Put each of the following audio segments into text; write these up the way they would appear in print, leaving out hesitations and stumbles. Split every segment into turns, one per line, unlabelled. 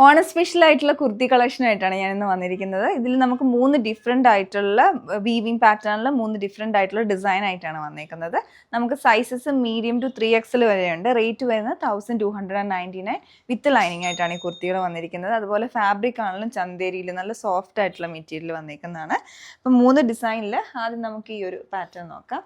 ഓണ സ്പെഷ്യൽ ആയിട്ടുള്ള കുർത്തി കളക്ഷൻ ആയിട്ടാണ് ഞാൻ ഇന്ന് വന്നിരിക്കുന്നത്. ഇതിൽ നമുക്ക് 3 ഡിഫറെൻ്റ് ആയിട്ടുള്ള വീവിങ് പാറ്റേണിൽ 3 ഡിഫറെൻ്റ് ആയിട്ടുള്ള ഡിസൈൻ ആയിട്ടാണ് വന്നേക്കുന്നത്. നമുക്ക് സൈസസ് മീഡിയം ടു 3XL വരെയുണ്ട്. റേറ്റ് വരുന്നത് 1299 വിത്ത് ലൈനിങ് ആയിട്ടാണ് ഈ കുർത്തികൾ വന്നിരിക്കുന്നത്. അതുപോലെ ഫാബ്രിക് ആണെങ്കിലും ചന്തേരിയിൽ നല്ല സോഫ്റ്റ് ആയിട്ടുള്ള മെറ്റീരിയൽ വന്നിരിക്കുന്നതാണ്. അപ്പം 3 ഡിസൈനിൽ ആദ്യം നമുക്ക് ഈ ഒരു പാറ്റേൺ നോക്കാം.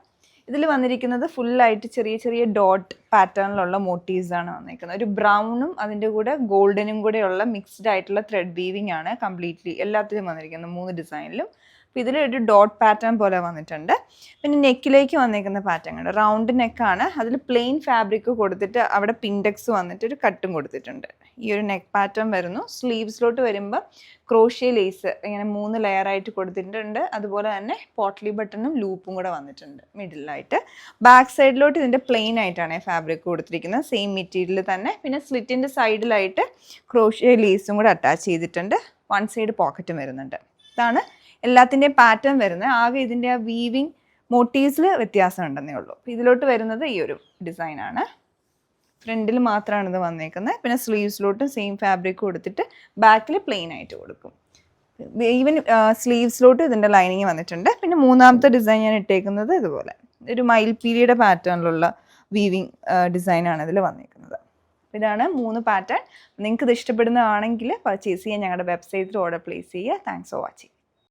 ഇതിൽ വന്നിരിക്കുന്നത് ഫുള്ളായിട്ട് ചെറിയ ചെറിയ ഡോട്ട് പാറ്റേണിലുള്ള മോട്ടീവ്സ് ആണ് വന്നിരിക്കുന്നത്. ഒരു ബ്രൗണും അതിൻ്റെ കൂടെ ഗോൾഡനും കൂടെയുള്ള മിക്സ്ഡ് ആയിട്ടുള്ള ത്രെഡ് വീവിംഗ് ആണ് കംപ്ലീറ്റ്ലി എല്ലാത്തിലും വന്നിരിക്കുന്നത് 3 ഡിസൈനിലും. അപ്പോൾ ഇതിലൊരു ഡോട്ട് പാറ്റേൺ പോലെ വന്നിട്ടുണ്ട്. പിന്നെ നെക്കിലേക്ക് വന്നിരിക്കുന്ന പാറ്റേൺ ഉണ്ട്. റൗണ്ട് നെക്കാണ്. അതിൽ പ്ലെയിൻ ഫാബ്രിക് കൊടുത്തിട്ട് അവിടെ പിൻഡെക്സ് വന്നിട്ട് ഒരു കട്ടും കൊടുത്തിട്ടുണ്ട്. ഈ ഒരു നെക്ക് പാറ്റേൺ വരുന്നു. സ്ലീവ്സിലോട്ട് വരുമ്പോൾ ക്രോഷ്യ ലേസ് ഇങ്ങനെ 3 ലെയറായിട്ട് കൊടുത്തിട്ടുണ്ട്. അതുപോലെ തന്നെ പോട്ട്ലി ബട്ടണും ലൂപ്പും കൂടെ വന്നിട്ടുണ്ട് മിഡിലായിട്ട്. ബാക്ക് സൈഡിലോട്ട് ഇതിൻ്റെ പ്ലെയിൻ ആയിട്ടാണ് ഫാബ്രിക് കൊടുത്തിരിക്കുന്നത്. സെയിം മെറ്റീരിയൽ തന്നെ. പിന്നെ സ്ലിറ്റിൻ്റെ സൈഡിലായിട്ട് ക്രോഷ്യ ലേസും കൂടെ അറ്റാച്ച് ചെയ്തിട്ടുണ്ട്. വൺ സൈഡ് പോക്കറ്റും വരുന്നുണ്ട്. ഇതാണ് എല്ലാത്തിൻ്റെയും പാറ്റേൺ വരുന്നത്. ആകെ ഇതിൻ്റെ ആ വീവിങ് മോട്ടീവ്സിൽ വ്യത്യാസം ഉണ്ടെന്നേ ഉള്ളൂ. അപ്പോൾ ഇതിലോട്ട് വരുന്നത് ഈ ഒരു ഡിസൈനാണ്. ഫ്രണ്ടിൽ മാത്രമാണ് ഇത് വന്നേക്കുന്നത്. പിന്നെ സ്ലീവ്സിലോട്ടും സെയിം ഫാബ്രിക് കൊടുത്തിട്ട് ബാക്കിൽ പ്ലെയിൻ ആയിട്ട് കൊടുക്കും. ഈവൻ സ്ലീവ്സിലോട്ട് ഇതിൻ്റെ ലൈനിങ് വന്നിട്ടുണ്ട്. പിന്നെ മൂന്നാമത്തെ ഡിസൈൻ ഞാൻ ഇട്ടേക്കുന്നത് ഇതുപോലെ ഒരു മയിൽപീലിയുടെ പാറ്റേണിലുള്ള വീവിങ് ഡിസൈനാണ് ഇതിൽ വന്നിരിക്കുന്നത്. ഇതാണ് 3 പാറ്റേൺ. നിങ്ങൾക്ക് ഇത് ഇഷ്ടപ്പെടുന്നതാണെങ്കിൽ പർച്ചേസ് ചെയ്യാൻ ഞങ്ങളുടെ വെബ്സൈറ്റിൽ ഓർഡർ പ്ലേസ് ചെയ്യുക. Thanks for watching.